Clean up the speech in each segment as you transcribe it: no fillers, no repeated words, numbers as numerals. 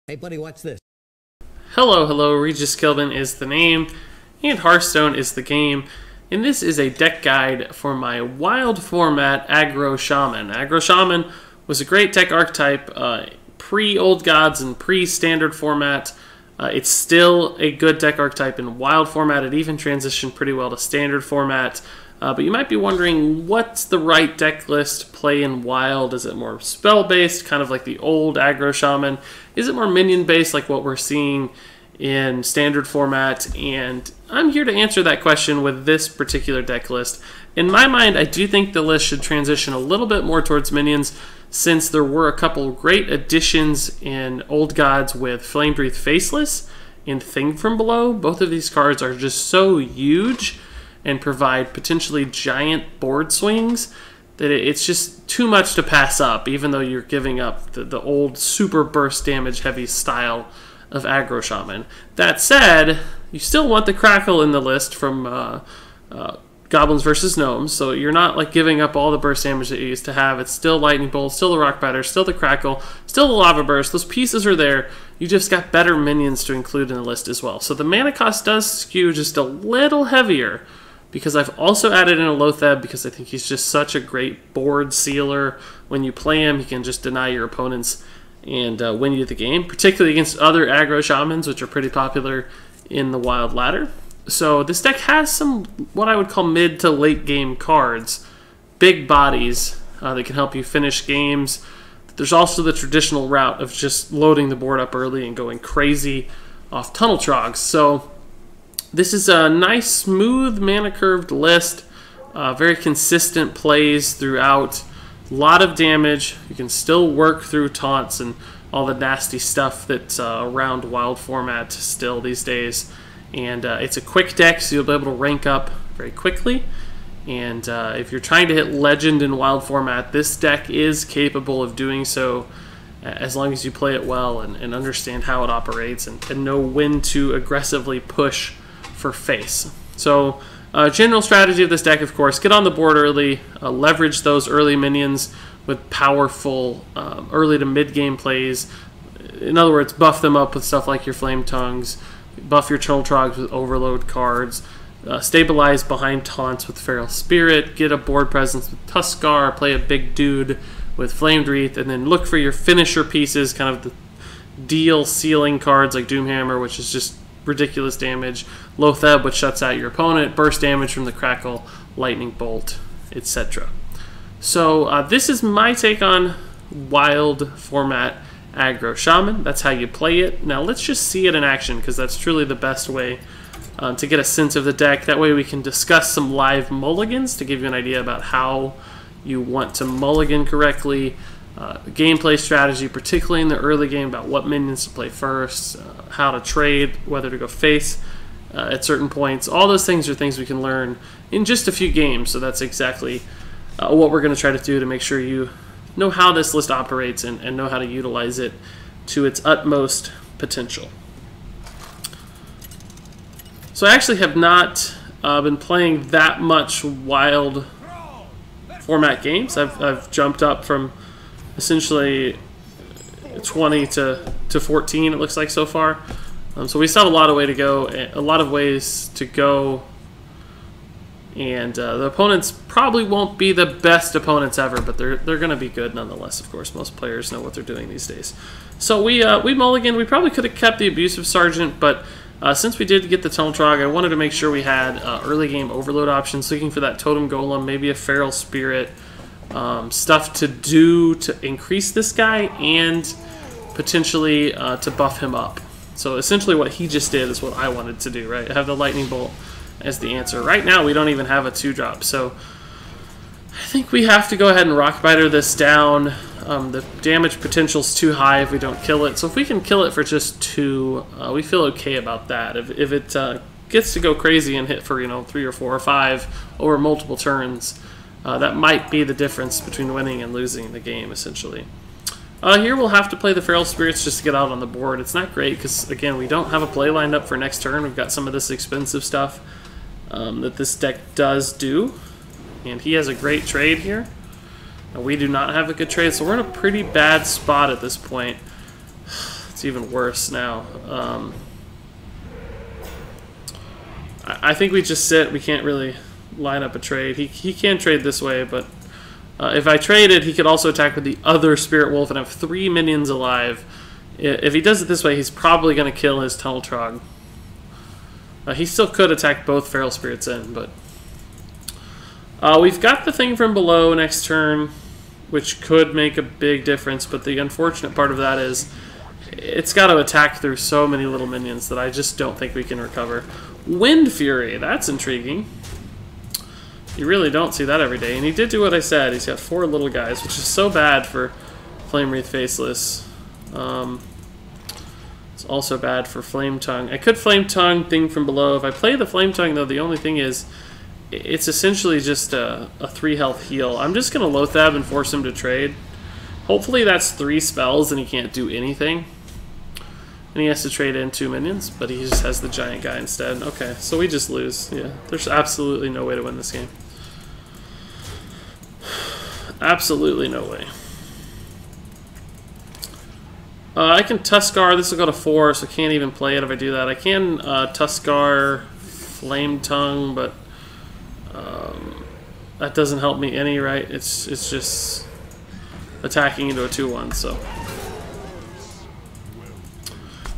Hey buddy, watch this. Hello, Regis Kilbin is the name, and Hearthstone is the game, and this is a deck guide for my wild format Aggro Shaman. Aggro Shaman was a great deck archetype pre-Old Gods and pre-Standard format. It's still a good deck archetype in wild format. It even transitioned pretty well to Standard format. But you might be wondering, what's the right deck list to play in wild? Is it more spell-based, kind of like the old Aggro Shaman? Is it more minion-based, like what we're seeing in Standard format? And I'm here to answer that question with this particular deck list. In my mind, I do think the list should transition a little bit more towards minions, since there were a couple great additions in Old Gods with Flamed Wreath Faceless and Thing from Below. Both of these cards are just so huge and provide potentially giant board swings that it's just too much to pass up, even though you're giving up the old super burst damage heavy style of Aggro Shaman. That said, you still want the Crackle in the list from Goblins versus Gnomes, so you're not like giving up all the burst damage that you used to have. It's still Lightning Bolt, still the Rock Biter, still the Crackle, still the Lava Burst. Those pieces are there. You just got better minions to include in the list as well. So the mana cost does skew just a little heavier, because I've also added in a Lotheb because I think he's just such a great board sealer. When you play him, he can just deny your opponents and win you the game, particularly against other Aggro Shamans, which are pretty popular in the Wild ladder. So this deck has some what I would call mid to late game cards, big bodies that can help you finish games. There's also the traditional route of just loading the board up early and going crazy off Tunnel Trogs. So this is a nice, smooth, mana-curved list. Very consistent plays throughout. A lot of damage. You can still work through taunts and all the nasty stuff that's around wild format still these days. And it's a quick deck, so you'll be able to rank up very quickly. And if you're trying to hit Legend in wild format, this deck is capable of doing so, as long as you play it well and understand how it operates and know when to aggressively push for face. So general strategy of this deck, of course, get on the board early, leverage those early minions with powerful early to mid game plays. In other words, buff them up with stuff like your Flame Tongues, buff your Tunnel Trogs with overload cards, stabilize behind taunts with Feral Spirit, get a board presence with Tuskar, play a big dude with Flamed Wreath, and then look for your finisher pieces, kind of the deal sealing cards like Doomhammer, which is just ridiculous damage, Lotheb, which shuts out your opponent, burst damage from the Crackle, Lightning Bolt, etc. So this is my take on wild format Aggro Shaman. That's how you play it. Now let's just see it in action, because that's truly the best way to get a sense of the deck. That way we can discuss some live mulligans to give you an idea about how you want to mulligan correctly. Gameplay strategy, particularly in the early game, about what minions to play first, how to trade, whether to go face at certain points. All those things are things we can learn in just a few games, so that's exactly what we're going to try to do to make sure you know how this list operates and know how to utilize it to its utmost potential. So I actually have not been playing that much wild format games. I've jumped up from essentially 20 to 14, it looks like, so far. So we still have a lot of way to go, a lot of ways to go, and the opponents probably won't be the best opponents ever, but they're going to be good nonetheless. Of course, most players know what they're doing these days. So we mulliganed. We probably could have kept the Abusive Sergeant, but since we did get the Tunnel Trog, I wanted to make sure we had early game overload options, looking for that Totem Golem, maybe a Feral Spirit, stuff to do to increase this guy and potentially to buff him up. So essentially what he just did is what I wanted to do, right? I have the Lightning Bolt as the answer. Right now we don't even have a 2-drop, so I think we have to go ahead and Rock Biter this down. The damage potential is too high if we don't kill it, so if we can kill it for just 2, we feel okay about that. If it gets to go crazy and hit for 3 or 4 or 5 over multiple turns, that might be the difference between winning and losing the game, essentially. Here we'll have to play the Feral Spirits just to get out on the board. It's not great because, again, we don't have a play lined up for next turn. We've got some of this expensive stuff that this deck does do, and he has a great trade here. We do not have a good trade, so we're in a pretty bad spot at this point. It's even worse now. I think we just sit. We can't really line up a trade. He can trade this way, but if I traded, he could also attack with the other Spirit Wolf and have 3 minions alive. If he does it this way, he's probably going to kill his Tunnel Trog. He still could attack both Feral Spirits in, but... we've got the thing from below next turn, which could make a big difference, but the unfortunate part of that is it's got to attack through so many little minions that I just don't think we can recover. Wind Fury, that's intriguing. You really don't see that every day, and he did do what I said. He's got 4 little guys, which is so bad for Flame Wreath Faceless. It's also bad for Flame Tongue. I could Flame Tongue thing from below. If I play the Flame Tongue, though, the only thing is it's essentially just a 3 health heal. I'm just going to Loathab and force him to trade. Hopefully that's 3 spells and he can't do anything. And he has to trade in 2 minions, but he just has the giant guy instead. Okay, so we just lose. Yeah, there's absolutely no way to win this game. Absolutely no way. I can Tuskar. This will go to 4, so I can't even play it if I do that. I can Tuskar Flame Tongue, but that doesn't help me any, right? It's just attacking into a 2-1, so...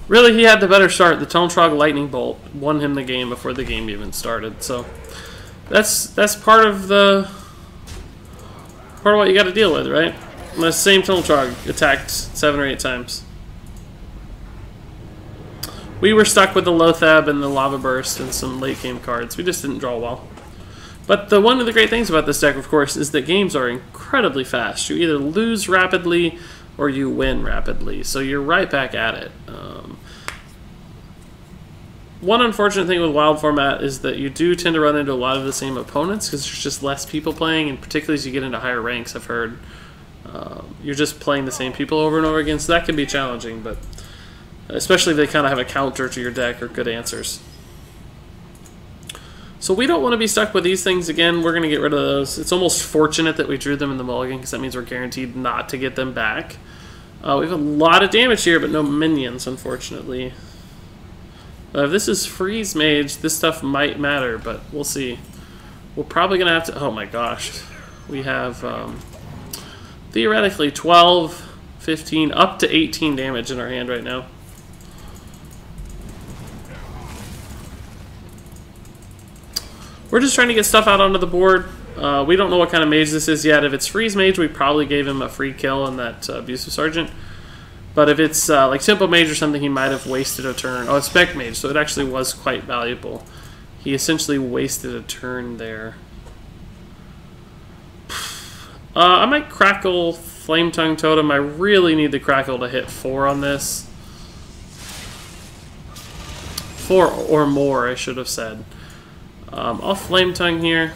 Really, he had the better start. The Tunnel Trog Lightning Bolt won him the game before the game even started, so... That's part of what you got to deal with, right? The same Tunnel Trog attacked 7 or 8 times. We were stuck with the Loathab and the Lava Burst and some late game cards. We just didn't draw well. But one of the great things about this deck, of course, is that games are incredibly fast. You either lose rapidly or you win rapidly. So you're right back at it. One unfortunate thing with Wild format is that you do tend to run into a lot of the same opponents because there's just less people playing, and particularly as you get into higher ranks, I've heard. You're just playing the same people over and over again, so that can be challenging, but especially if they kind of have a counter to your deck or good answers. So we don't want to be stuck with these things again. We're going to get rid of those. It's almost fortunate that we drew them in the mulligan because that means we're guaranteed not to get them back. We have a lot of damage here, but no minions, unfortunately. If this is Freeze Mage, this stuff might matter, but we'll see. We're probably going to have to... Oh my gosh. We have... theoretically 12, 15, up to 18 damage in our hand right now. We're just trying to get stuff out onto the board. We don't know what kind of mage this is yet. If it's Freeze Mage, we probably gave him a free kill on that Abusive Sergeant. But if it's like Tempo Mage or something, he might have wasted a turn. Oh, it's Spec Mage, so it actually was quite valuable. He essentially wasted a turn there. I might Crackle Flame Tongue Totem. I really need the Crackle to hit 4 on this. 4 or more, I should have said. I'll Flame Tongue here.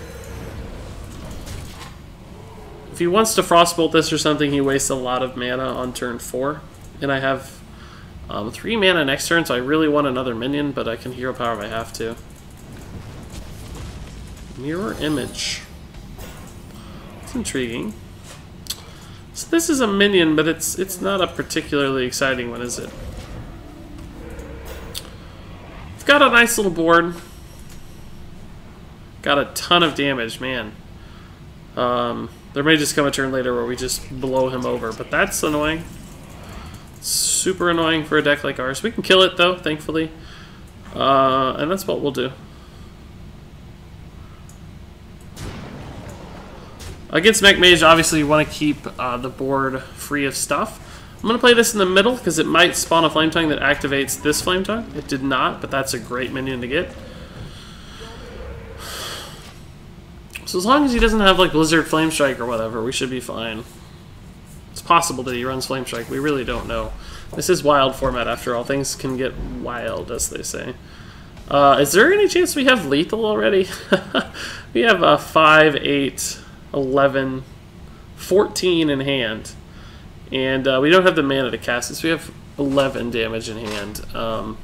If he wants to Frostbolt this or something, he wastes a lot of mana on turn 4. And I have 3 mana next turn, so I really want another minion, but I can Hero Power if I have to. Mirror Image. It's intriguing. So this is a minion, but it's not a particularly exciting one, is it? It's got a nice little board. Got a ton of damage, man. There may just come a turn later where we just blow him over, but that's annoying. Super annoying for a deck like ours. We can kill it, though, thankfully. And that's what we'll do. Against Mech Mage, obviously you want to keep the board free of stuff. I'm going to play this in the middle because it might spawn a Flame Tongue that activates this Flame Tongue. It did not, but that's a great minion to get. So as long as he doesn't have like Blizzard Flame Strike or whatever, we should be fine. It's possible that he runs Flame Strike. We really don't know. This is wild format after all. Things can get wild, as they say. Is there any chance we have lethal already? We have 5, 8, 11, 14 in hand. And we don't have the mana to cast this. We have 11 damage in hand. So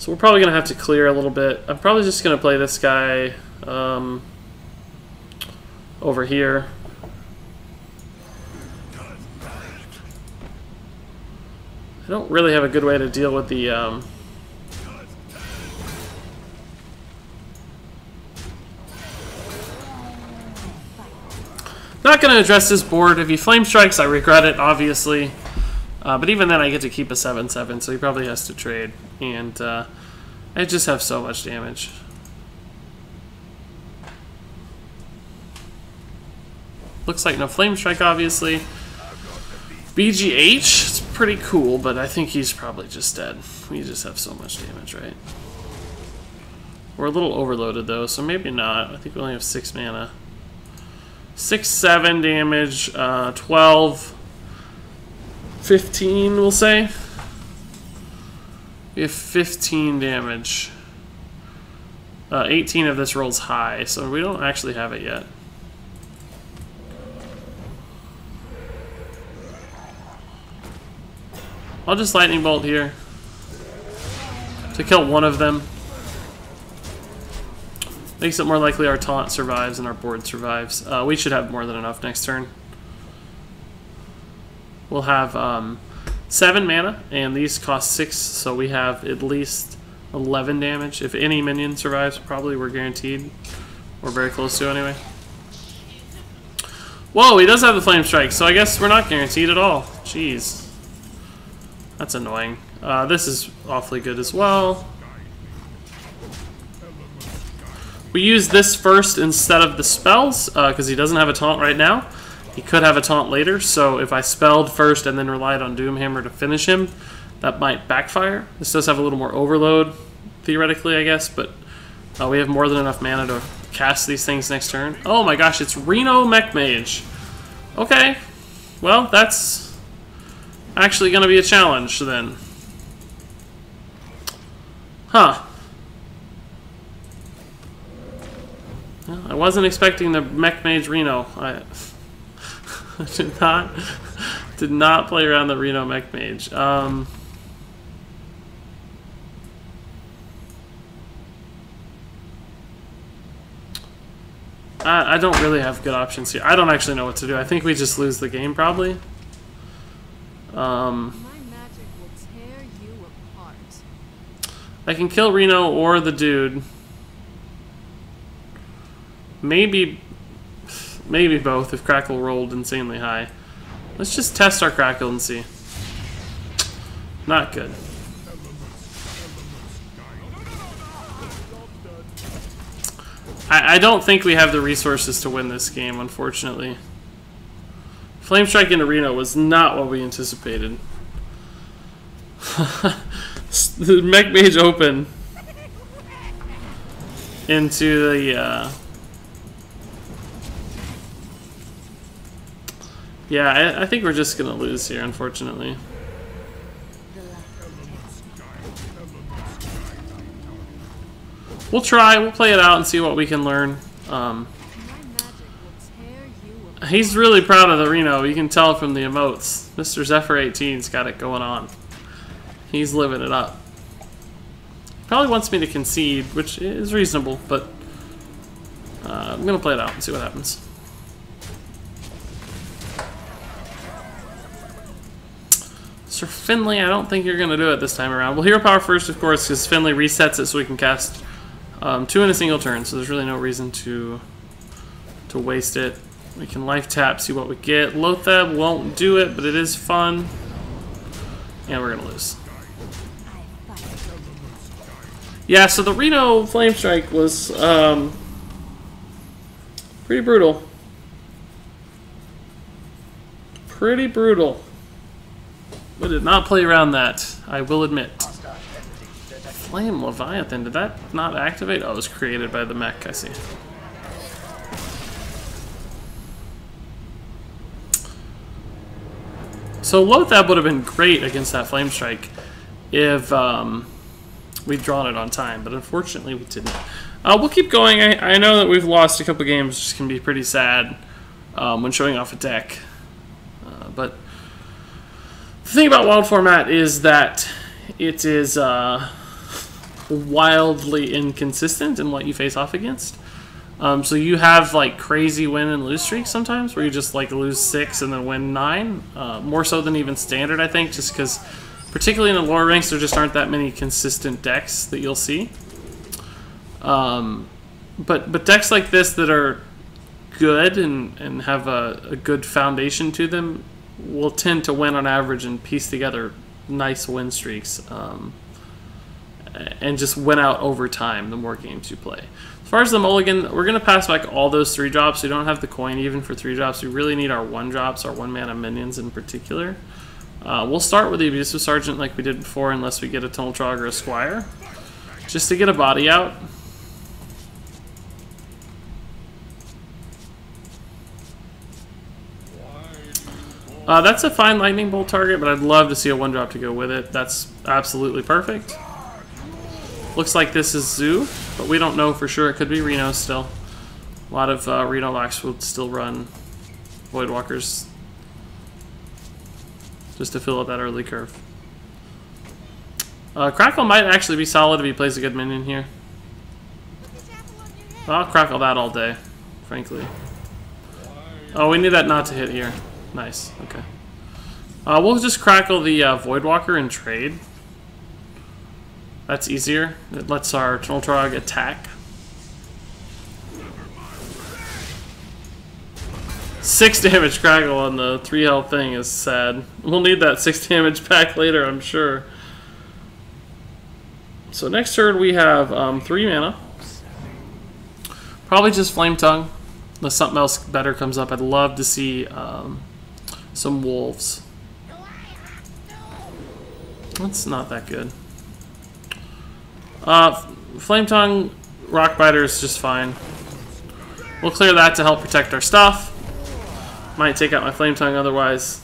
we're probably going to have to clear a little bit. I'm probably just going to play this guy over here. I don't really have a good way to deal with the not going to address this board. If he flame strikes, I regret it, obviously. But even then, I get to keep a 7/7, so he probably has to trade. And I just have so much damage. Looks like no flame strike, obviously. BGH, it's pretty cool, but I think he's probably just dead. We just have so much damage, right? We're a little overloaded, though, so maybe not. I think we only have 6 mana. 6/7 damage, 12, 15, we'll say. We have 15 damage. 18 of this rolls high, so we don't actually have it yet. I'll just lightning bolt here to kill one of them. Makes it more likely our taunt survives and our board survives. We should have more than enough next turn. We'll have 7 mana, and these cost 6, so we have at least 11 damage. If any minion survives, probably we're guaranteed. We're very close to anyway. Whoa, he does have the flame strike, so I guess we're not guaranteed at all. Jeez. That's annoying. This is awfully good as well. We use this first instead of the spells, because he doesn't have a taunt right now. He could have a taunt later, so if I spelled first and then relied on Doomhammer to finish him, that might backfire. This does have a little more overload, theoretically, I guess, but we have more than enough mana to cast these things next turn. Oh my gosh, it's Reno Mech Mage. Okay, well, that's actually going to be a challenge, then. Huh. Well, I wasn't expecting the Mech Mage Reno. I did not play around the Reno Mech Mage. I don't really have good options here. I don't actually know what to do. I think we just lose the game, probably. My magic will tear you apart. I can kill Reno or the dude. Maybe both if Crackle rolled insanely high. Let's just test our Crackle and see. Not good. I don't think we have the resources to win this game, unfortunately. Flame Strike into Reno was not what we anticipated. The Mech Mage open into the yeah, I think we're just gonna lose here, unfortunately. We'll try, we'll play it out and see what we can learn. He's really proud of the Reno, you can tell from the emotes. Mr. Zephyr 18's got it going on. He's living it up. Probably wants me to concede, which is reasonable, but I'm gonna play it out and see what happens. Sir Finley, I don't think you're gonna do it this time around. We'll hero power first, of course, because Finley resets it so we can cast 2 in a single turn, so there's really no reason to waste it. We can life tap, see what we get. Lothab won't do it, but it is fun. And we're gonna lose. Yeah, so the Reno Flame Strike was pretty brutal. Pretty brutal. We did not play around that, I will admit. Flame Leviathan, did that not activate? Oh, it was created by the mech, I see. So Lothab would have been great against that Flame Strike if we'd drawn it on time, but unfortunately we didn't. We'll keep going. I know that we've lost a couple games, which can be pretty sad when showing off a deck. But the thing about Wild format is that it is wildly inconsistent in what you face off against. So you have like crazy win and lose streaks sometimes, where you just like lose 6 and then win 9. More so than even standard, I think, just because Particularly in the lower ranks, there just aren't that many consistent decks that you'll see. But decks like this that are good and have a good foundation to them will tend to win on average and piece together nice win streaks, and just win out over time the more games you play. As far as the mulligan, we're going to pass back all those 3-drops. We don't have the coin even for 3-drops. We really need our 1-drops, our 1-mana minions in particular. We'll start with the Abusive Sergeant like we did before, unless we get a Tunnel Trog or a Squire, just to get a body out. That's a fine Lightning Bolt target, but I'd love to see a 1-drop to go with it. That's absolutely perfect. Looks like this is Zoo, but we don't know for sure. It could be Reno still. A lot of Reno locks will still run Voidwalkers just to fill up that early curve. Crackle might actually be solid if he plays a good minion here. I'll crackle that all day, frankly. Oh, we need that not to hit here. Nice, okay. We'll just crackle the Voidwalker and trade. That's easier. It lets our Tunnel Trog attack. 6 damage crackle on the 3 health thing is sad. We'll need that 6 damage back later, I'm sure. So next turn we have 3 mana. Probably just Flame Tongue, unless something else better comes up. I'd love to see some wolves. That's not that good. Flame Tongue, Rock Biter is just fine. We'll clear that to help protect our stuff. Might take out my Flame Tongue otherwise.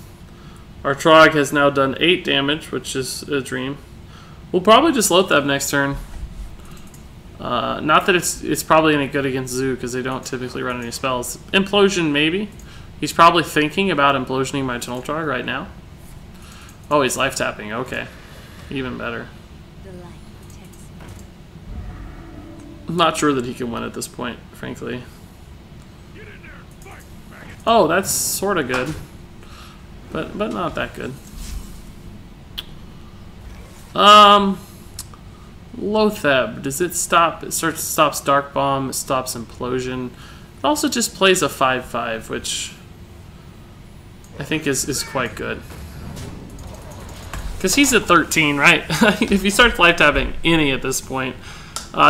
Our Trog has now done 8 damage, which is a dream. We'll probably just Loatheb next turn. Not that it's probably any good against Zoo, because they don't typically run any spells. Implosion, maybe. He's probably thinking about implosioning my Tunnel Trog right now. Oh, he's life tapping. Okay. Even better. I'm not sure that he can win at this point, frankly. Oh, that's sort of good. But not that good. Loatheb. Does it stop? It stops Dark Bomb. It stops Implosion. It also just plays a 5/5, which I think is quite good. Because he's at 13, right? If he starts life tapping any at this point,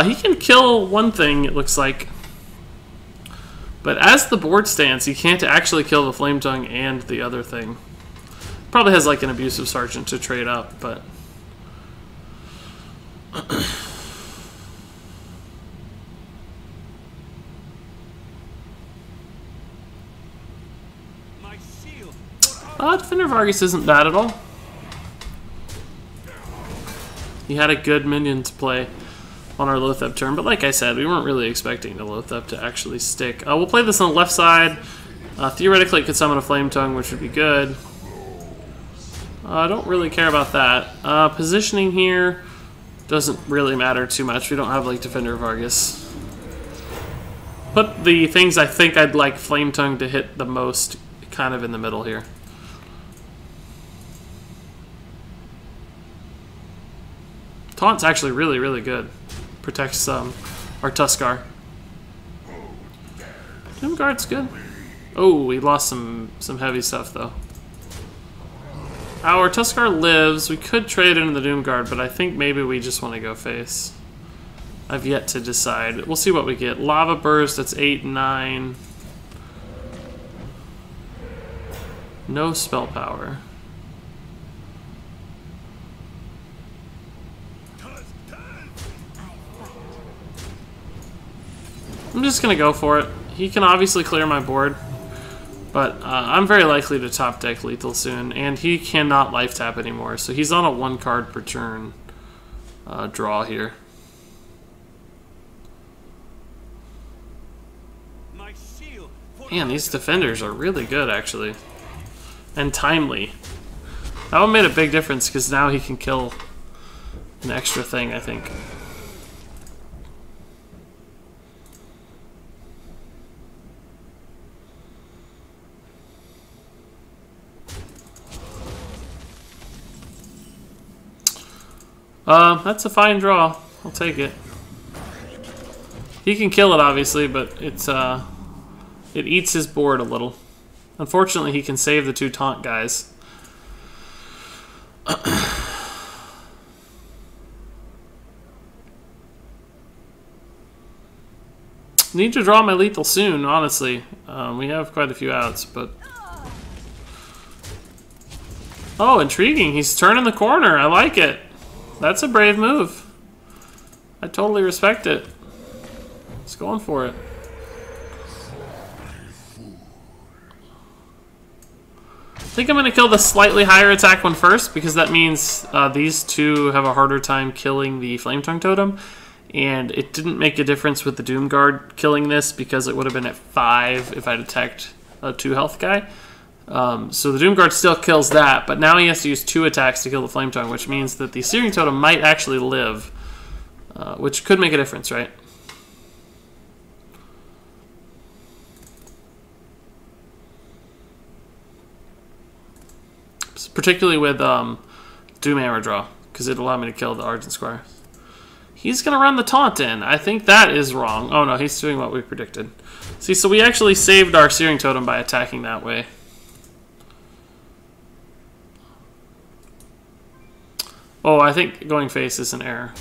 he can kill one thing, it looks like. But as the board stands, he can't actually kill the Flame Tongue and the other thing. Probably has like an Abusive Sergeant to trade up, but... Defender Vargas isn't bad at all. He had a good minion to play on our Loatheb turn, but like I said, we weren't really expecting the Loatheb to actually stick. We'll play this on the left side. Theoretically, it could summon a Flame Tongue, which would be good. I don't really care about that. Positioning here doesn't really matter too much. We don't have like Defender Vargas. Put the things I think I'd like Flame Tongue to hit the most kind of in the middle here. Taunt's actually really, really good. Protects our Tuskar. Doomguard's good. Oh, we lost some heavy stuff though. Our Tuskar lives. We could trade into the Doomguard, but I think maybe we just want to go face. I've yet to decide. We'll see what we get. Lava Burst, that's 8, 9. No spell power. I'm just going to go for it. He can obviously clear my board, but I'm very likely to top deck Lethal soon, and he cannot life tap anymore, so he's on a 1 card per turn draw here. Man, these defenders are really good, actually. And timely. That one made a big difference, because now he can kill an extra thing, I think. That's a fine draw. I'll take it. He can kill it, obviously, but it eats his board a little. Unfortunately, he can save the 2 taunt guys. Need to draw my lethal soon, honestly. We have quite a few outs, but... Oh, intriguing. He's turning the corner. I like it. That's a brave move. I totally respect it. He's going for it. I think I'm going to kill the slightly higher attack one first, because that means these 2 have a harder time killing the Flame Tongue Totem. And it didn't make a difference with the Doom Guard killing this, because it would have been at 5 if I'd attacked a 2 health guy. So the Doom Guard still kills that, but now he has to use 2 attacks to kill the Flame Tongue, which means that the Searing Totem might actually live, which could make a difference, right? Particularly with Doomhammer draw, because it'd allow me to kill the Argent Squire. He's going to run the taunt in. I think that is wrong. Oh no, he's doing what we predicted. See, so we actually saved our Searing Totem by attacking that way. Oh, I think going face is an error.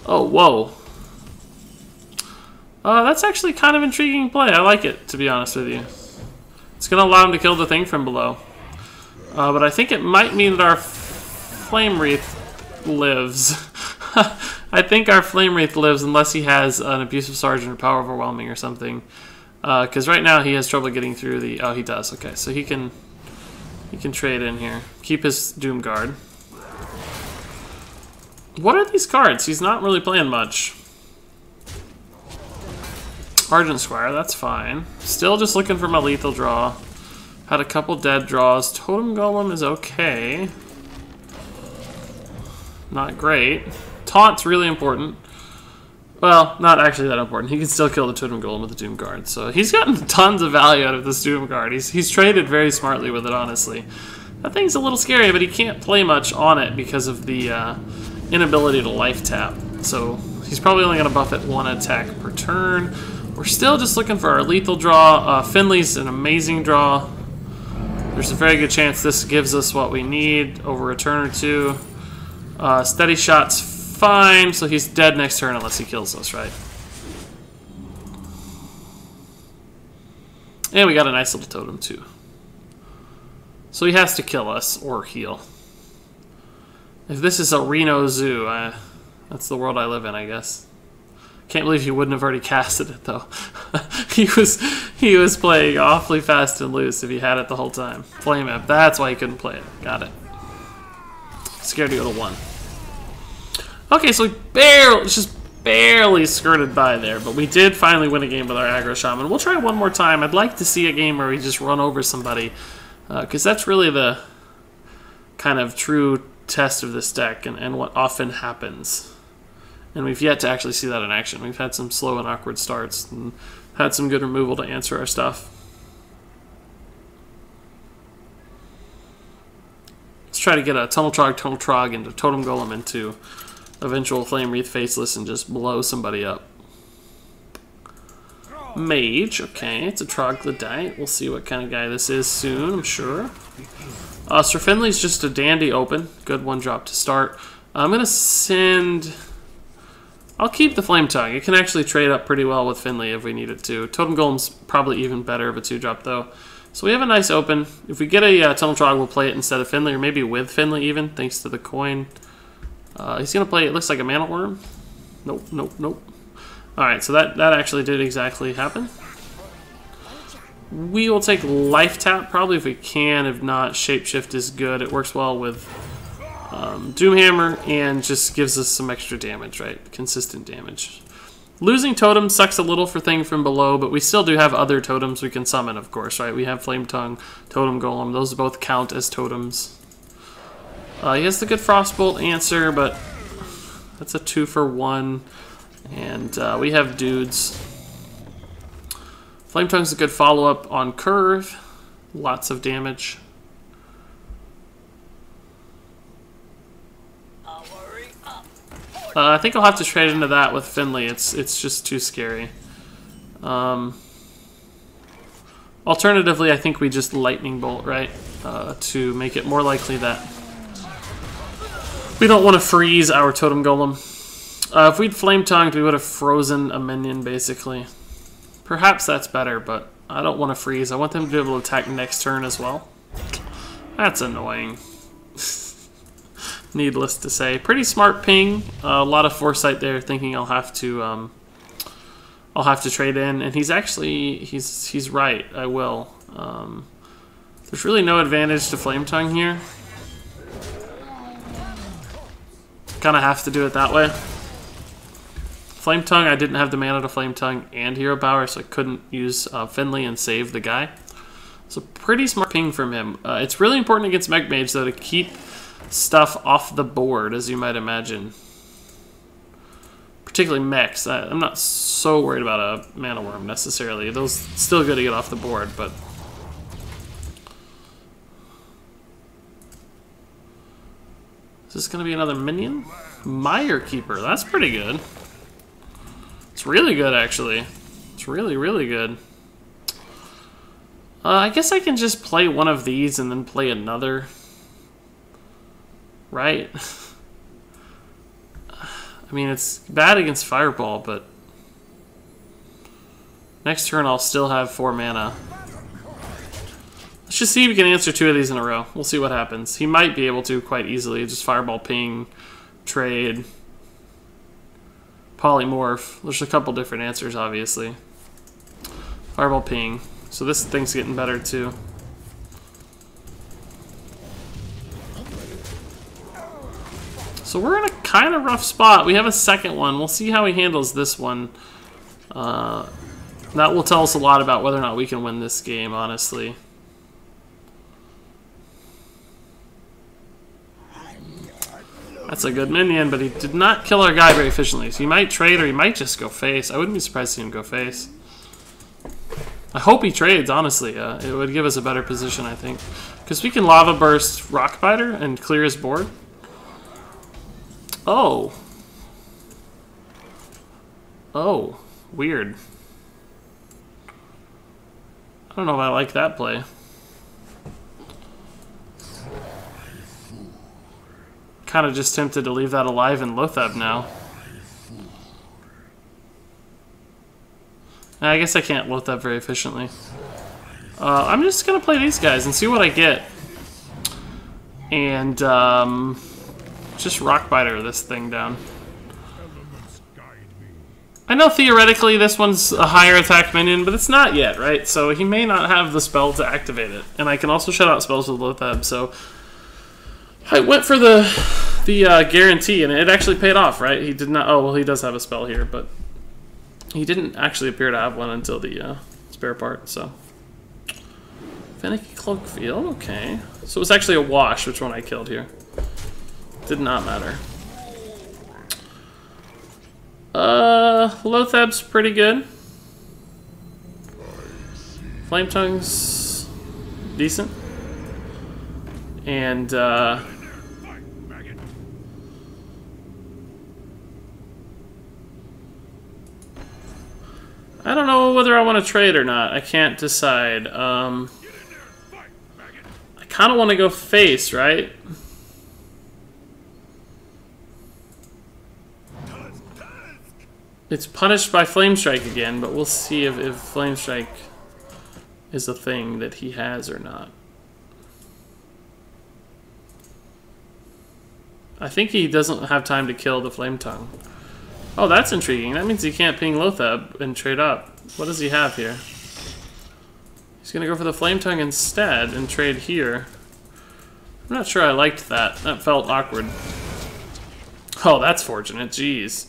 Oh, whoa. That's actually kind of intriguing play. I like it, to be honest with you. It's going to allow him to kill the thing from below. But I think it might mean that our Flame Wreath lives. I think our Flame Wreath lives unless he has an Abusive Sergeant or Power Overwhelming or something. Because right now he has trouble getting through the... Oh, he does. Okay, so he can trade in here. Keep his Doom Guard. What are these cards? He's not really playing much. Argent Squire, that's fine. Still just looking for my lethal draw. Had a couple dead draws. Totem Golem is okay. Not great. Taunt's really important. Well, not actually that important. He can still kill the Totem Golem with the Doom Guard. So he's gotten tons of value out of this Doom Guard. He's traded very smartly with it, honestly. That thing's a little scary, but he can't play much on it because of the inability to life tap. So he's probably only going to buff it 1 attack per turn. We're still just looking for our lethal draw. Finley's an amazing draw. There's a very good chance this gives us what we need over a turn or 2. Steady Shot's fine, so he's dead next turn unless he kills us, right? And we got a nice little totem, too. So he has to kill us or heal. If this is a Reno Zoo, that's the world I live in, I guess. Can't believe he wouldn't have already casted it, though. he was playing awfully fast and loose if he had it the whole time. Flame Amp, that's why he couldn't play it. Got it. Scared to go to 1. Okay, so we just barely skirted by there, but we did finally win a game with our Aggro Shaman. We'll try one more time. I'd like to see a game where we just run over somebody, because that's really the kind of true test of this deck and what often happens. And we've yet to actually see that in action. We've had some slow and awkward starts and had some good removal to answer our stuff. Let's try to get a Tunnel Trog into Totem Golem into eventual Flame Wreath Faceless and just blow somebody up. Mage, okay, it's a Troglodyte. We'll see what kind of guy this is soon, I'm sure. Sir Finley's just a dandy open. Good 1-drop to start. I'm going to send... I'll keep the Flame Tongue. It can actually trade up pretty well with Finley if we need it to. Totem Golem's probably even better of a 2-drop, though. So we have a nice open. If we get a Tunnel Trog, we'll play it instead of Finley, or maybe with Finley even, thanks to the coin. He's going to play, it looks like a Mana Worm. Nope, nope, nope. Alright, so that actually did exactly happen. We will take Life Tap, probably if we can. If not, Shapeshift is good. It works well with Doomhammer and just gives us some extra damage, right? Consistent damage. Losing Totem sucks a little for Thing from Below, but we still do have other totems we can summon, of course, right? We have Flame Tongue, Totem Golem. Those both count as totems. He has the good Frostbolt answer, but that's a 2-for-1. And we have dudes. Flame Tongue's a good follow-up on Curve. Lots of damage. I think I'll have to trade into that with Finley. It's just too scary. Alternatively, I think we just lightning bolt, right? To make it more likely that we don't want to freeze our totem golem. If we'd flame tongued, we would have frozen a minion, basically. Perhaps that's better, but I don't want to freeze. I want them to be able to attack next turn as well. That's annoying. Needless to say. Pretty smart ping. A lot of foresight there, thinking I'll have to trade in, and he's actually he's right. I will. There's really no advantage to flame tongue here. Kind of have to do it that way. Flame tongue, I didn't have the mana to flame tongue and hero power, so I couldn't use Finley and save the guy. So pretty smart ping from him. It's really important against Mech Mage though to keep stuff off the board, as you might imagine. Particularly mechs. I'm not so worried about a mana worm necessarily. Those still good to get off the board, but is this going to be another minion? Mire Keeper. That's pretty good. It's really good, actually. It's really, really good. I guess I can just play one of these and then play another. Right? I mean, it's bad against Fireball, but next turn I'll still have 4 mana. Let's just see if we can answer 2 of these in a row. We'll see what happens. He might be able to quite easily. Just Fireball, ping, trade, polymorph. There's a couple different answers, obviously. Fireball, ping. So this thing's getting better, too. So we're in a kind of rough spot. We have a second one. We'll see how he handles this one. That will tell us a lot about whether or not we can win this game, honestly. That's a good minion, but he did not kill our guy very efficiently. So he might trade or he might just go face. I wouldn't be surprised to see him go face. I hope he trades, honestly. It would give us a better position, I think. Because we can Lava Burst Rockbiter and clear his board. Oh. Oh. Weird. I don't know if I like that play. Kind of just tempted to leave that alive in Lothab now. I guess I can't Lothab very efficiently. I'm just going to play these guys and see what I get. And just Rockbiter this thing down. I know theoretically this one's a higher attack minion, but it's not yet, right? So he may not have the spell to activate it. And I can also shut out spells with Lothab, so I went for the guarantee, and it actually paid off, right? He did not... Oh, well, he does have a spell here, but he didn't actually appear to have one until the spare part, so... Finicky Cloakfield, okay. So it was actually a wash, which one I killed here. Did not matter. Lothab's pretty good. Flame Tongue's decent. And, I don't know whether I want to trade or not. I can't decide. I kind of want to go face, right? It's punished by Flame Strike again, but we'll see if Flame Strike is a thing that he has or not. I think he doesn't have time to kill the Flame Tongue. Oh, that's intriguing. That means he can't ping Lothab and trade up. What does he have here? He's going to go for the Flame Tongue instead and trade here. I'm not sure I liked that. That felt awkward. Oh, that's fortunate. Jeez.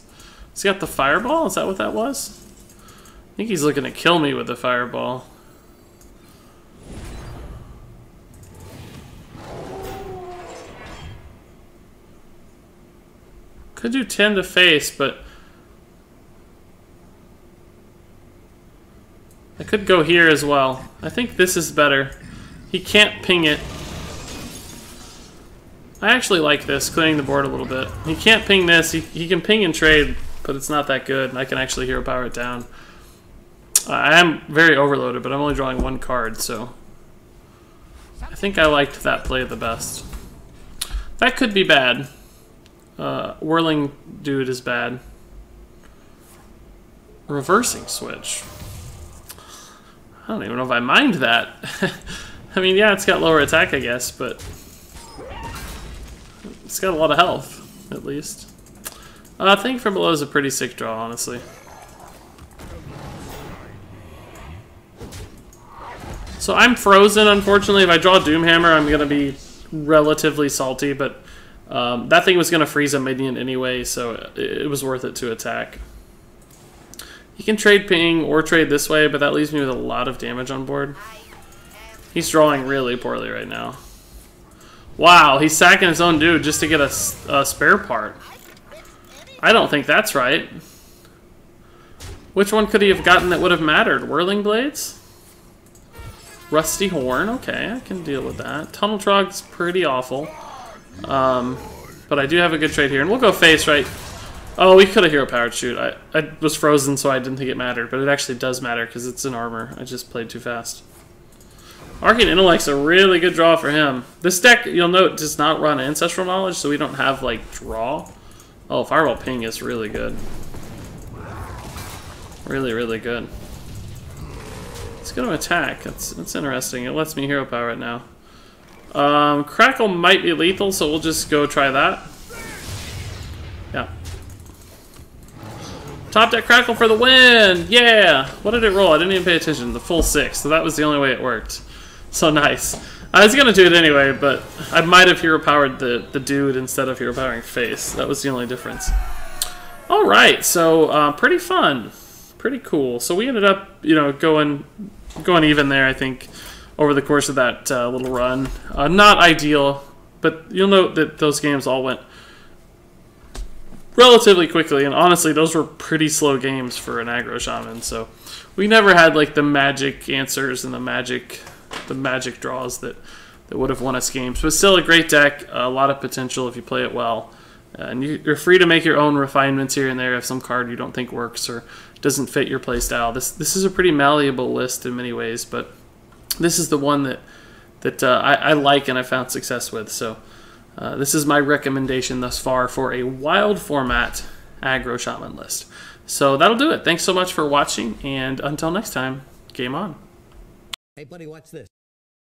He's got the Fireball? Is that what that was? I think he's looking to kill me with the Fireball. Could do 10 to face, but I could go here as well. I think this is better. He can't ping it. I actually like this, clearing the board a little bit. He can't ping this. He can ping and trade, but it's not that good. And I can actually hero power it down. I am very overloaded, but I'm only drawing one card, so I think I liked that play the best. That could be bad. Whirling dude is bad. Reversing switch. I don't even know if I mind that. I mean, yeah, it's got lower attack, I guess, but it's got a lot of health, at least. Think from below is a pretty sick draw, honestly. So I'm frozen, unfortunately. If I draw Doomhammer, I'm going to be relatively salty, but that thing was going to freeze a minion anyway, so it was worth it to attack. You can trade ping or trade this way, but that leaves me with a lot of damage on board. He's drawing really poorly right now. Wow, he's sacking his own dude just to get a spare part. I don't think that's right. Which one could he have gotten that would have mattered? Whirling Blades? Rusty Horn, okay, I can deal with that. Tunnel Trog's pretty awful. But I do have a good trade here, and we'll go face, right? Oh, we could have hero powered shoot. I was frozen, so I didn't think it mattered, but it actually does matter because it's an armor. I just played too fast. Arcane Intellect's a really good draw for him. This deck, you'll note, does not run Ancestral Knowledge, so we don't have, like, draw. Oh, Fireball Ping is really good. Really, really good. It's going to attack. That's interesting. It lets me hero power it now. Crackle might be lethal, so we'll just go try that. Yeah. Top deck Crackle for the win! Yeah! What did it roll? I didn't even pay attention. The full 6, so that was the only way it worked. So nice. I was going to do it anyway, but I might have hero powered the dude instead of hero powering face. That was the only difference. Alright, so pretty fun. Pretty cool. So we ended up, you know, going even there, I think, over the course of that little run. Not ideal, but you'll note that those games all went relatively quickly, and honestly, those were pretty slow games for an Aggro Shaman, so we never had, like, the magic answers and the magic draws that would have won us games. But still a great deck, a lot of potential if you play it well. And you're free to make your own refinements here and there if some card you don't think works or doesn't fit your playstyle. This is a pretty malleable list in many ways, but this is the one that I like and I found success with. So this is my recommendation thus far for a wild format Aggro Shaman list. So that'll do it. Thanks so much for watching, and until next time, game on. Hey buddy, watch this.